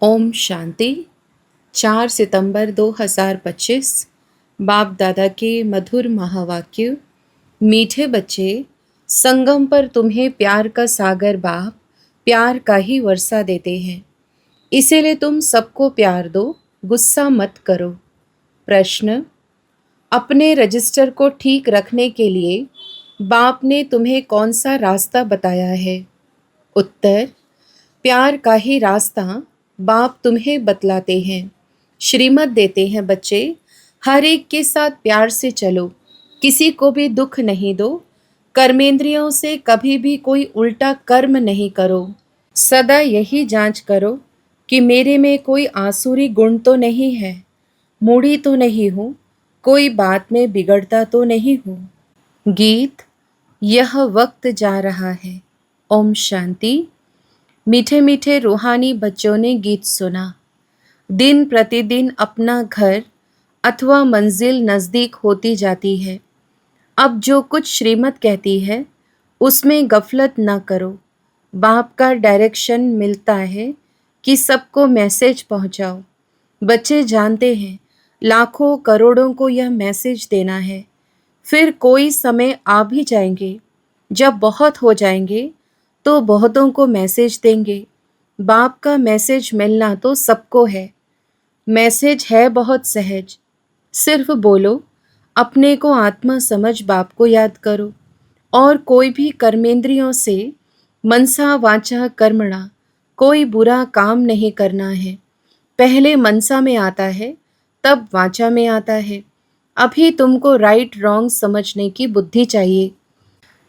ओम शांति। 4 सितंबर 2025। बाप दादा के मधुर महावाक्य। मीठे बच्चे, संगम पर तुम्हें प्यार का सागर बाप प्यार का ही वर्षा देते हैं, इसीलिए तुम सबको प्यार दो, गुस्सा मत करो। प्रश्न: अपने रजिस्टर को ठीक रखने के लिए बाप ने तुम्हें कौन सा रास्ता बताया है? उत्तर: प्यार का ही रास्ता बाप तुम्हें बतलाते हैं, श्रीमत देते हैं। बच्चे, हर एक के साथ प्यार से चलो, किसी को भी दुख नहीं दो, कर्मेंद्रियों से कभी भी कोई उल्टा कर्म नहीं करो। सदा यही जांच करो कि मेरे में कोई आसुरी गुण तो नहीं है, मूढ़ी तो नहीं हूँ, कोई बात में बिगड़ता तो नहीं हूँ। गीत। यह वक्त जा रहा है। ओम शांति। मीठे मीठे रूहानी बच्चों ने गीत सुना। दिन प्रतिदिन अपना घर अथवा मंजिल नज़दीक होती जाती है। अब जो कुछ श्रीमत कहती है उसमें गफलत न करो। बाप का डायरेक्शन मिलता है कि सबको मैसेज पहुंचाओ। बच्चे जानते हैं लाखों करोड़ों को यह मैसेज देना है। फिर कोई समय आ भी जाएंगे जब बहुत हो जाएंगे तो बहुतों को मैसेज देंगे। बाप का मैसेज मिलना तो सबको है। मैसेज है बहुत सहज, सिर्फ बोलो, अपने को आत्मा समझ बाप को याद करो। और कोई भी कर्मेंद्रियों से मनसा वाचा कर्मणा कोई बुरा काम नहीं करना है। पहले मनसा में आता है, तब वाचा में आता है। अभी तुमको राइट रॉन्ग समझने की बुद्धि चाहिए।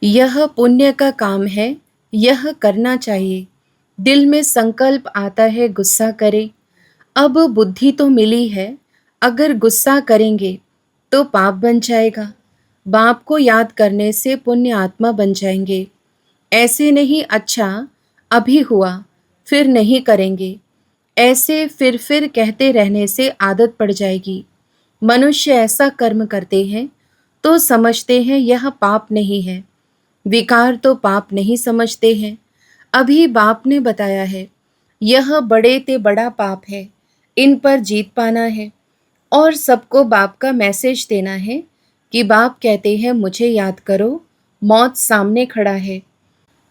यह पुण्य का काम है, यह करना चाहिए। दिल में संकल्प आता है गुस्सा करे। अब बुद्धि तो मिली है, अगर गुस्सा करेंगे तो पाप बन जाएगा। बाप को याद करने से पुण्य आत्मा बन जाएंगे। ऐसे नहीं अच्छा अभी हुआ फिर नहीं करेंगे, ऐसे फिर कहते रहने से आदत पड़ जाएगी। मनुष्य ऐसा कर्म करते हैं तो समझते हैं यह पाप नहीं है, विकार तो पाप नहीं समझते हैं। अभी बाप ने बताया है यह बड़े ते बड़ा पाप है, इन पर जीत पाना है। और सबको बाप का मैसेज देना है कि बाप कहते हैं मुझे याद करो, मौत सामने खड़ा है।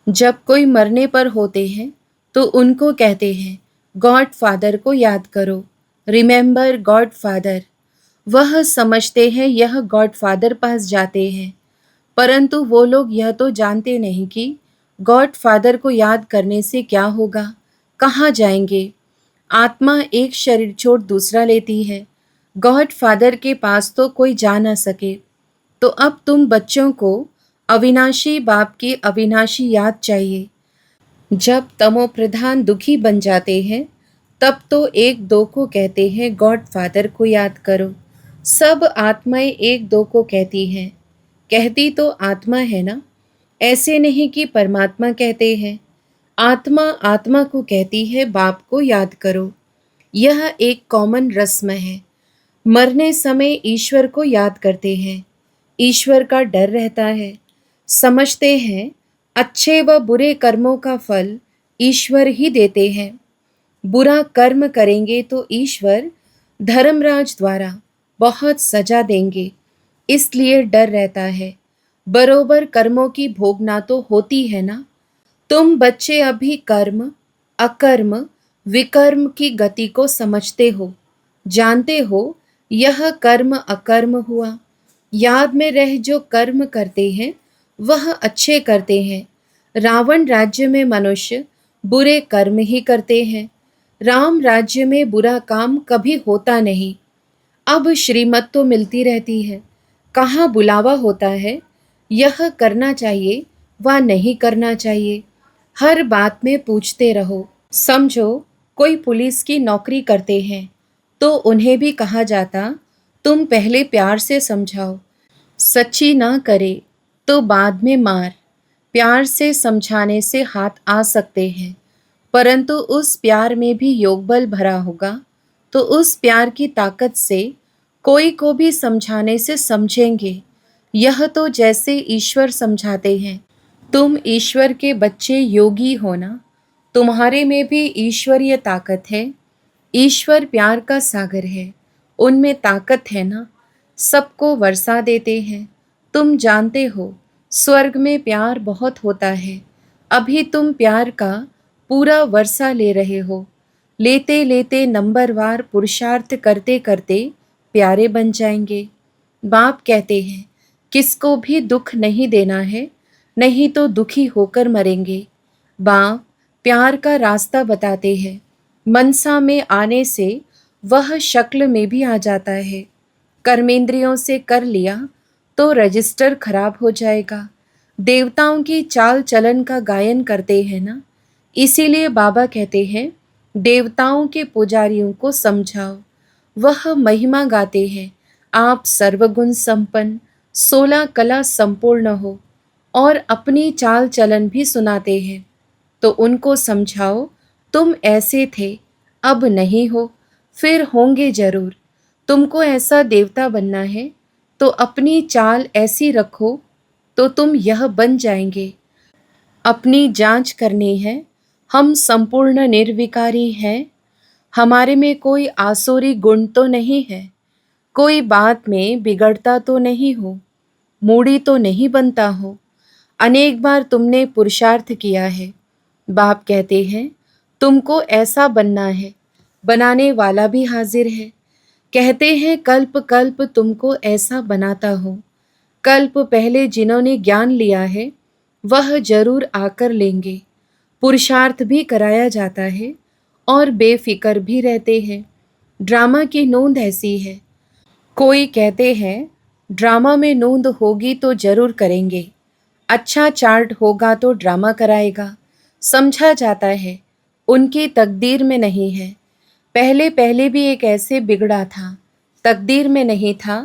जब कोई मरने पर होते हैं तो उनको कहते हैं गॉड फादर को याद करो, रिमेंबर गॉड फादर। वह समझते हैं यह गॉड फादर पास जाते हैं, परंतु वो लोग यह तो जानते नहीं कि गॉड फादर को याद करने से क्या होगा, कहाँ जाएंगे। आत्मा एक शरीर छोड़ दूसरा लेती है, गॉड फादर के पास तो कोई जा ना सके। तो अब तुम बच्चों को अविनाशी बाप की अविनाशी याद चाहिए। जब तमो प्रधान दुखी बन जाते हैं तब तो एक दो को कहते हैं गॉड फादर को याद करो। सब आत्माएं एक दो को कहती हैं, कहती तो आत्मा है ना, ऐसे नहीं कि परमात्मा कहते हैं। आत्मा आत्मा को कहती है बाप को याद करो। यह एक कॉमन रस्म है। मरने समय ईश्वर को याद करते हैं, ईश्वर का डर रहता है। समझते हैं अच्छे व बुरे कर्मों का फल ईश्वर ही देते हैं। बुरा कर्म करेंगे तो ईश्वर धर्मराज द्वारा बहुत सजा देंगे, इसलिए डर रहता है। बरोबर कर्मों की भोगना तो होती है ना। तुम बच्चे अभी कर्म अकर्म विकर्म की गति को समझते हो, जानते हो यह कर्म अकर्म हुआ। याद में रह जो कर्म करते हैं वह अच्छे करते हैं। रावण राज्य में मनुष्य बुरे कर्म ही करते हैं, राम राज्य में बुरा काम कभी होता नहीं। अब श्रीमत तो मिलती रहती है, कहाँ बुलावा होता है, यह करना चाहिए व नहीं करना चाहिए। हर बात में पूछते रहो। समझो कोई पुलिस की नौकरी करते हैं तो उन्हें भी कहा जाता तुम पहले प्यार से समझाओ, सच्ची ना करे तो बाद में मार। प्यार से समझाने से हाथ आ सकते हैं, परंतु उस प्यार में भी योग बल भरा होगा तो उस प्यार की ताकत से कोई को भी समझाने से समझेंगे। यह तो जैसे ईश्वर समझाते हैं। तुम ईश्वर के बच्चे योगी हो ना, तुम्हारे में भी ईश्वरीय ताकत है। ईश्वर प्यार का सागर है, उनमें ताकत है ना, सबको वर्षा देते हैं। तुम जानते हो स्वर्ग में प्यार बहुत होता है। अभी तुम प्यार का पूरा वर्षा ले रहे हो। लेते लेते नंबरवार पुरुषार्थ करते करते प्यारे बन जाएंगे। बाप कहते हैं किसको भी दुख नहीं देना है, नहीं तो दुखी होकर मरेंगे। बाप प्यार का रास्ता बताते हैं। मनसा में आने से वह शक्ल में भी आ जाता है। कर्मेंद्रियों से कर लिया तो रजिस्टर खराब हो जाएगा। देवताओं की चाल चलन का गायन करते हैं ना, इसीलिए बाबा कहते हैं देवताओं के पुजारियों को समझाओ। वह महिमा गाते हैं आप सर्वगुण संपन्न 16 कला संपूर्ण हो, और अपनी चाल चलन भी सुनाते हैं। तो उनको समझाओ तुम ऐसे थे, अब नहीं हो, फिर होंगे जरूर। तुमको ऐसा देवता बनना है तो अपनी चाल ऐसी रखो तो तुम यह बन जाएंगे। अपनी जांच करनी है, हम संपूर्ण निर्विकारी हैं। हमारे में कोई आसुरी गुण तो नहीं है, कोई बात में बिगड़ता तो नहीं हो, मूड़ी तो नहीं बनता हो। अनेक बार तुमने पुरुषार्थ किया है। बाप कहते हैं तुमको ऐसा बनना है, बनाने वाला भी हाजिर है। कहते हैं कल्प कल्प तुमको ऐसा बनाता हो। कल्प पहले जिन्होंने ज्ञान लिया है वह जरूर आकर लेंगे। पुरुषार्थ भी कराया जाता है और बेफिक्र भी रहते हैं। ड्रामा की नोंद ऐसी है। कोई कहते हैं ड्रामा में नोंद होगी तो जरूर करेंगे। अच्छा चार्ट होगा तो ड्रामा कराएगा। समझा जाता है उनकी तकदीर में नहीं है। पहले पहले भी एक ऐसे बिगड़ा था, तकदीर में नहीं था।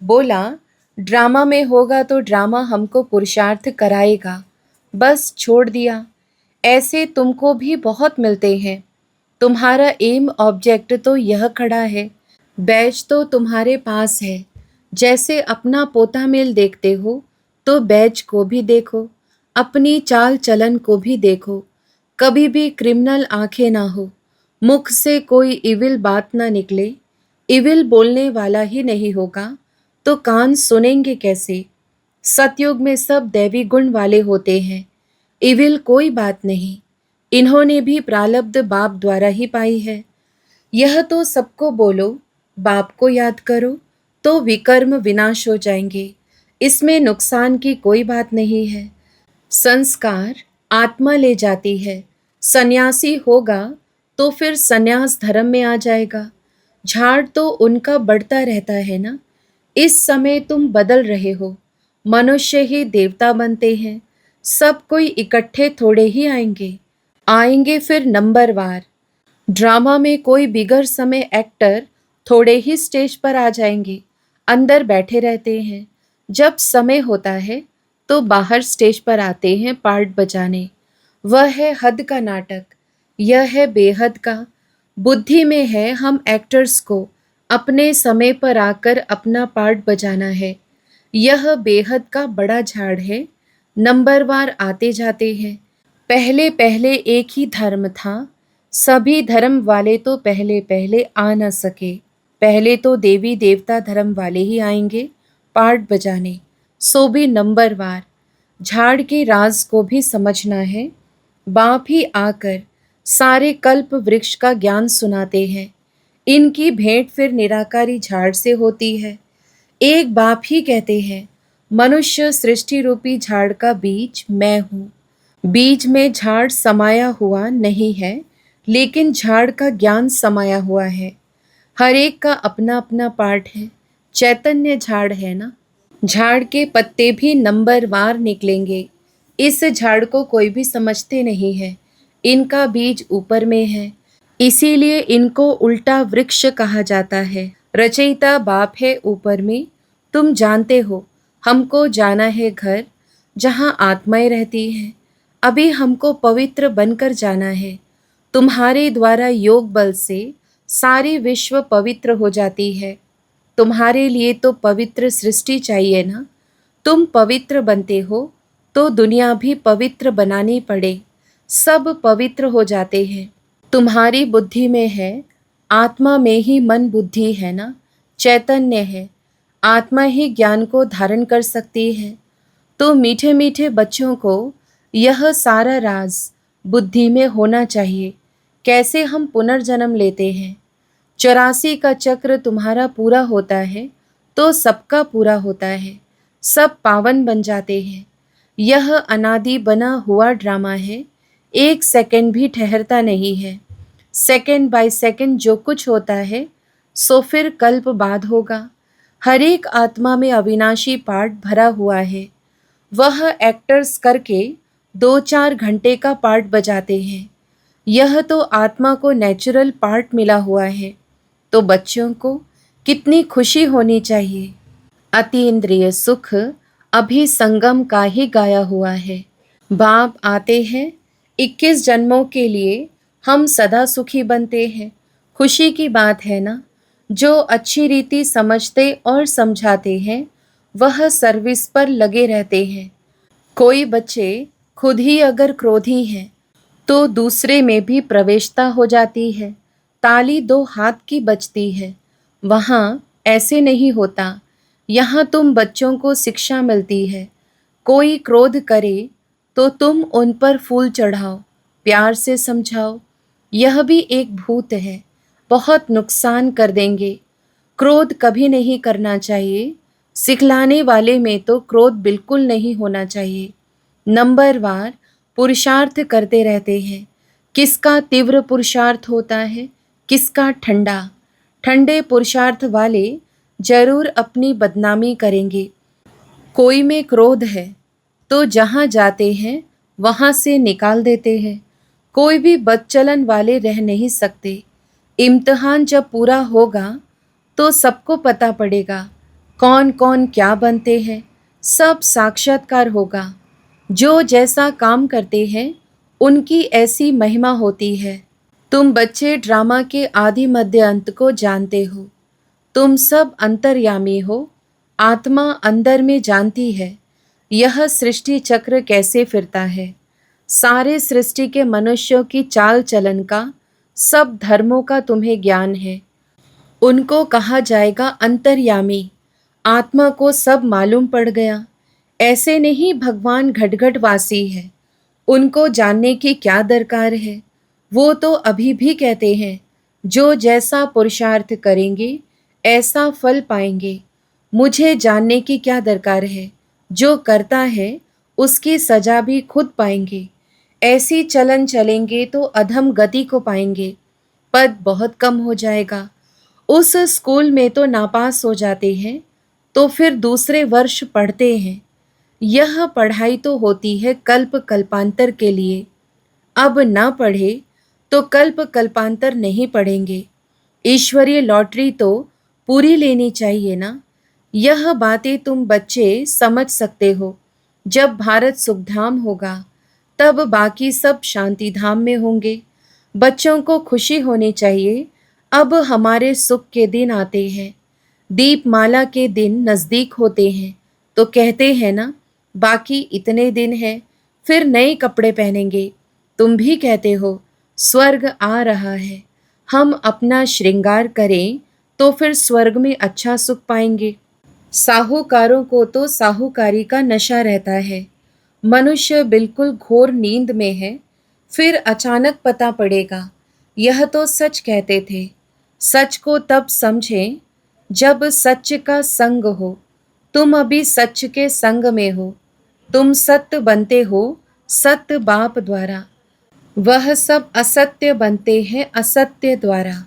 बोला ड्रामा में होगा तो ड्रामा हमको पुरुषार्थ कराएगा, बस छोड़ दिया। ऐसे तुमको भी बहुत मिलते हैं। तुम्हारा एम ऑब्जेक्ट तो यह खड़ा है, बैच तो तुम्हारे पास है। जैसे अपना पोता मेल देखते हो तो बैच को भी देखो, अपनी चाल चलन को भी देखो। कभी भी क्रिमिनल आंखें ना हो, मुख से कोई इविल बात ना निकले। इविल बोलने वाला ही नहीं होगा तो कान सुनेंगे कैसे। सतयुग में सब दैवी गुण वाले होते हैं, इविल कोई बात नहीं। इन्होंने भी प्रारब्ध बाप द्वारा ही पाई है। यह तो सबको बोलो, बाप को याद करो तो विकर्म विनाश हो जाएंगे। इसमें नुकसान की कोई बात नहीं है। संस्कार आत्मा ले जाती है। सन्यासी होगा तो फिर सन्यास धर्म में आ जाएगा। झाड़ तो उनका बढ़ता रहता है ना। इस समय तुम बदल रहे हो, मनुष्य ही देवता बनते हैं। सब कोई इकट्ठे थोड़े ही आएंगे, आएंगे फिर नंबरवार। ड्रामा में कोई बिगर समय एक्टर थोड़े ही स्टेज पर आ जाएंगे, अंदर बैठे रहते हैं। जब समय होता है तो बाहर स्टेज पर आते हैं पार्ट बजाने। वह है हद का नाटक, यह है बेहद का। बुद्धि में है हम एक्टर्स को अपने समय पर आकर अपना पार्ट बजाना है। यह बेहद का बड़ा झाड़ है, नंबरवार आते जाते हैं। पहले पहले एक ही धर्म था, सभी धर्म वाले तो पहले पहले आ न सके। पहले तो देवी देवता धर्म वाले ही आएंगे पार्ट बजाने, सो भी नंबरवार। झाड़ के राज को भी समझना है। बाप ही आकर सारे कल्प वृक्ष का ज्ञान सुनाते हैं। इनकी भेंट फिर निराकारी झाड़ से होती है। एक बाप ही कहते हैं मनुष्य सृष्टि रूपी झाड़ का बीज मैं हूँ। बीज में झाड़ समाया हुआ नहीं है, लेकिन झाड़ का ज्ञान समाया हुआ है। हर एक का अपना अपना पार्ट है। चैतन्य झाड़ है ना, झाड़ के पत्ते भी नंबरवार निकलेंगे। इस झाड़ को कोई भी समझते नहीं है, इनका बीज ऊपर में है, इसीलिए इनको उल्टा वृक्ष कहा जाता है। रचयिता बाप है ऊपर में। तुम जानते हो हमको जाना है घर जहाँ आत्माएं रहती हैं। अभी हमको पवित्र बनकर जाना है। तुम्हारे द्वारा योग बल से सारी विश्व पवित्र हो जाती है। तुम्हारे लिए तो पवित्र सृष्टि चाहिए ना। तुम पवित्र बनते हो तो दुनिया भी पवित्र बनानी पड़े, सब पवित्र हो जाते हैं। तुम्हारी बुद्धि में है आत्मा में ही मन बुद्धि है ना, चैतन्य है। आत्मा ही ज्ञान को धारण कर सकती है। तो मीठे मीठे बच्चों को यह सारा राज बुद्धि में होना चाहिए। कैसे हम पुनर्जन्म लेते हैं। 84 का चक्र तुम्हारा पूरा होता है तो सबका पूरा होता है, सब पावन बन जाते हैं। यह अनादि बना हुआ ड्रामा है, एक सेकंड भी ठहरता नहीं है। सेकंड बाय सेकंड जो कुछ होता है सो फिर कल्प बाद होगा। हर एक आत्मा में अविनाशी पार्ट भरा हुआ है। वह एक्टर्स करके 2-4 घंटे का पार्ट बजाते हैं। यह तो आत्मा को नेचुरल पार्ट मिला हुआ है। तो बच्चों को कितनी खुशी होनी चाहिए। अतीन्द्रिय सुख अभी संगम का ही गाया हुआ है। बाप आते हैं 21 जन्मों के लिए, हम सदा सुखी बनते हैं। खुशी की बात है ना। जो अच्छी रीति समझते और समझाते हैं वह सर्विस पर लगे रहते हैं। कोई बच्चे खुद ही अगर क्रोधी हैं तो दूसरे में भी प्रवेशता हो जाती है। ताली 2 हाथ की बजती है। वहाँ ऐसे नहीं होता। यहाँ तुम बच्चों को शिक्षा मिलती है। कोई क्रोध करे तो तुम उन पर फूल चढ़ाओ, प्यार से समझाओ। यह भी एक भूत है, बहुत नुकसान कर देंगे। क्रोध कभी नहीं करना चाहिए। सिखलाने वाले में तो क्रोध बिल्कुल नहीं होना चाहिए। नंबरवार पुरुषार्थ करते रहते हैं। किसका तीव्र पुरुषार्थ होता है, किसका ठंडा। ठंडे पुरुषार्थ वाले जरूर अपनी बदनामी करेंगे। कोई में क्रोध है तो जहाँ जाते हैं वहाँ से निकाल देते हैं। कोई भी बदचलन वाले रह नहीं सकते। इम्तिहान जब पूरा होगा तो सबको पता पड़ेगा कौन कौन क्या बनते हैं। सब साक्षात्कार होगा। जो जैसा काम करते हैं उनकी ऐसी महिमा होती है। तुम बच्चे ड्रामा के आदि मध्य अंत को जानते हो। तुम सब अंतर्यामी हो। आत्मा अंदर में जानती है यह सृष्टि चक्र कैसे फिरता है। सारे सृष्टि के मनुष्यों की चाल चलन का, सब धर्मों का तुम्हें ज्ञान है। उनको कहा जाएगा अंतर्यामी। आत्मा को सब मालूम पड़ गया। ऐसे नहीं भगवान घट-घट वासी है, उनको जानने की क्या दरकार है। वो तो अभी भी कहते हैं जो जैसा पुरुषार्थ करेंगे ऐसा फल पाएंगे। मुझे जानने की क्या दरकार है। जो करता है उसकी सजा भी खुद पाएंगे। ऐसी चलन चलेंगे तो अधम गति को पाएंगे। पद बहुत कम हो जाएगा। उस स्कूल में तो नापास हो जाते हैं तो फिर दूसरे वर्ष पढ़ते हैं। यह पढ़ाई तो होती है कल्प कल्पांतर के लिए। अब ना पढ़े तो कल्प कल्पांतर नहीं पढ़ेंगे। ईश्वरीय लॉटरी तो पूरी लेनी चाहिए ना। यह बातें तुम बच्चे समझ सकते हो। जब भारत सुखधाम होगा तब बाकी सब शांति धाम में होंगे। बच्चों को खुशी होनी चाहिए। अब हमारे सुख के दिन आते हैं। दीपमाला के दिन नज़दीक होते हैं तो कहते हैं ना बाकी इतने दिन हैं, फिर नए कपड़े पहनेंगे। तुम भी कहते हो स्वर्ग आ रहा है। हम अपना श्रृंगार करें तो फिर स्वर्ग में अच्छा सुख पाएंगे। साहूकारों को तो साहूकारी का नशा रहता है। मनुष्य बिल्कुल घोर नींद में है, फिर अचानक पता पड़ेगा। यह तो सच कहते थे। सच को तब समझें जब सच का संग हो। तुम अभी सच के संग में हो। तुम सत्य बनते हो सत्य बाप द्वारा। वह सब असत्य बनते हैं असत्य द्वारा।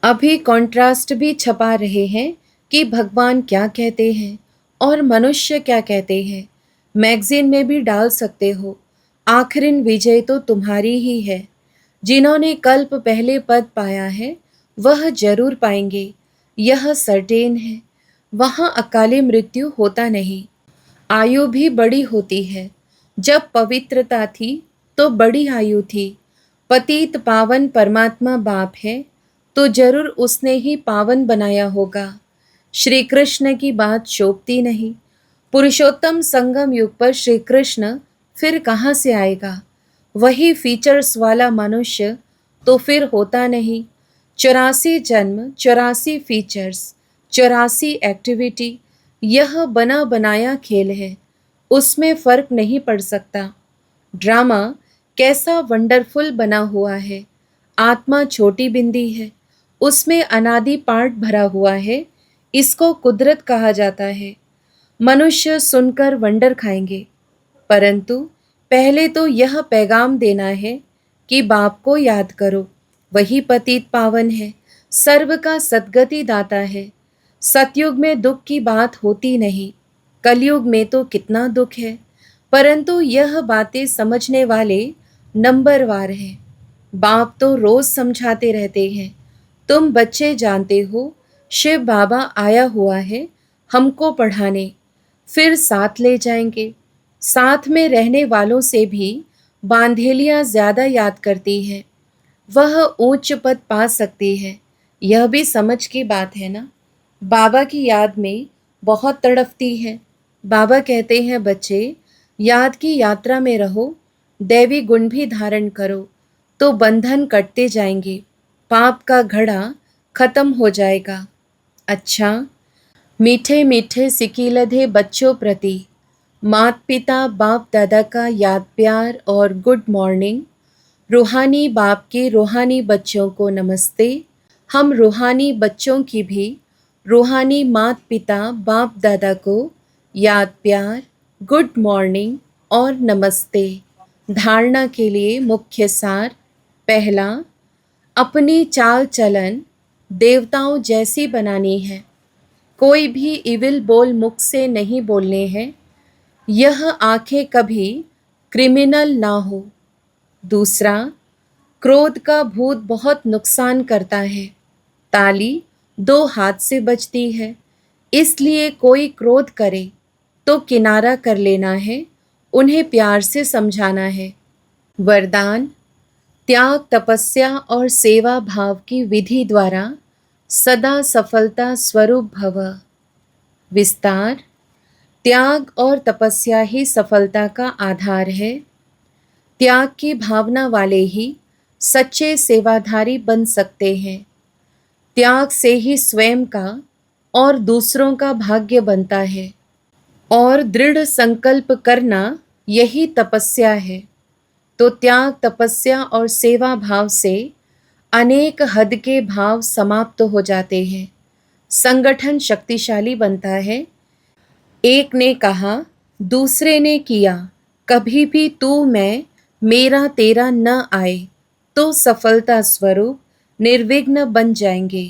अभी कॉन्ट्रास्ट भी छपा रहे हैं कि भगवान क्या कहते हैं और मनुष्य क्या कहते हैं। मैगजीन में भी डाल सकते हो। आखिरिन विजय तो तुम्हारी ही है। जिन्होंने कल्प पहले पद पाया है वह जरूर पाएंगे। यह सर्टेन है। वहाँ अकाले मृत्यु होता नहीं। आयु भी बड़ी होती है। जब पवित्रता थी तो बड़ी आयु थी। पतित पावन परमात्मा बाप है तो जरूर उसने ही पावन बनाया होगा। श्री कृष्ण की बात शोभती नहीं। पुरुषोत्तम संगम युग पर श्री कृष्ण फिर कहाँ से आएगा। वही फीचर्स वाला मनुष्य तो फिर होता नहीं। 84 जन्म, 84 फीचर्स, 84 एक्टिविटी, यह बना बनाया खेल है, उसमें फर्क नहीं पड़ सकता। ड्रामा कैसा वंडरफुल बना हुआ है। आत्मा छोटी बिंदी है, उसमें अनादि पार्ट भरा हुआ है, इसको कुदरत कहा जाता है। मनुष्य सुनकर वंडर खाएंगे, परंतु पहले तो यह पैगाम देना है कि बाप को याद करो, वही पतित पावन है, सर्व का सद्गति दाता है। सतयुग में दुख की बात होती नहीं, कलयुग में तो कितना दुख है, परंतु यह बातें समझने वाले नंबरवार हैं। बाप तो रोज समझाते रहते हैं, तुम बच्चे जानते हो शिव बाबा आया हुआ है हमको पढ़ाने, फिर साथ ले जाएंगे। साथ में रहने वालों से भी बांधेलियां ज्यादा याद करती है, वह उच्च पद पा सकती है। यह भी समझ की बात है ना। बाबा की याद में बहुत तड़पती है। बाबा कहते हैं बच्चे, याद की यात्रा में रहो, दैवी गुण भी धारण करो, तो बंधन कटते जाएंगे, पाप का घड़ा खत्म हो जाएगा। अच्छा, मीठे मीठे सिकीलधे बच्चों प्रति माता पिता बाप दादा का याद प्यार और गुड मॉर्निंग। रूहानी बाप के रूहानी बच्चों को नमस्ते। हम रूहानी बच्चों की भी रूहानी माता पिता बाप दादा को याद प्यार, गुड मॉर्निंग और नमस्ते। धारणा के लिए मुख्य सार। पहला, अपनी चाल चलन देवताओं जैसी बनानी है। कोई भी इविल बोल मुख से नहीं बोलने हैं। यह आंखें कभी क्रिमिनल ना हो। दूसरा, क्रोध का भूत बहुत नुकसान करता है। ताली दो हाथ से बजती है, इसलिए कोई क्रोध करे तो किनारा कर लेना है, उन्हें प्यार से समझाना है। वरदान, त्याग तपस्या और सेवा भाव की विधि द्वारा सदा सफलता स्वरूप भव। विस्तार, त्याग और तपस्या ही सफलता का आधार है। त्याग की भावना वाले ही सच्चे सेवाधारी बन सकते हैं। त्याग से ही स्वयं का और दूसरों का भाग्य बनता है, और दृढ़ संकल्प करना यही तपस्या है। तो त्याग, तपस्या और सेवा भाव से अनेक हद के भाव समाप्त हो जाते हैं, संगठन शक्तिशाली बनता है। एक ने कहा, दूसरे ने किया, कभी भी तू मैं मेरा तेरा न आए, तो सफलता स्वरूप निर्विघ्न बन जाएंगे।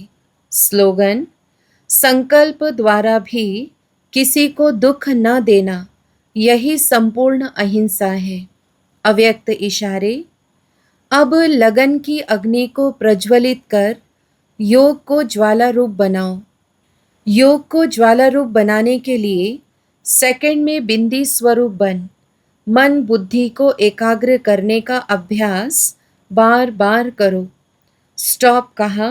स्लोगन, संकल्प द्वारा भी किसी को दुख न देना, यही संपूर्ण अहिंसा है। अव्यक्त इशारे। अब लगन की अग्नि को प्रज्वलित कर योग को ज्वाला रूप बनाओ। योग को ज्वाला रूप बनाने के लिए सेकंड में बिंदी स्वरूप बन मन बुद्धि को एकाग्र करने का अभ्यास बार बार करो। स्टॉप कहा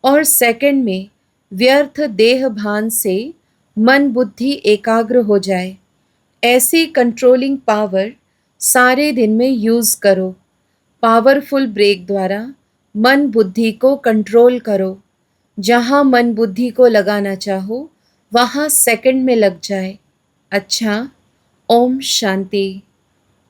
और सेकंड में व्यर्थ देह भान से मन बुद्धि एकाग्र हो जाए, ऐसी कंट्रोलिंग पावर सारे दिन में यूज करो। पावरफुल ब्रेक द्वारा मन बुद्धि को कंट्रोल करो। जहाँ मन बुद्धि को लगाना चाहो वहाँ सेकंड में लग जाए। अच्छा, ओम शांति।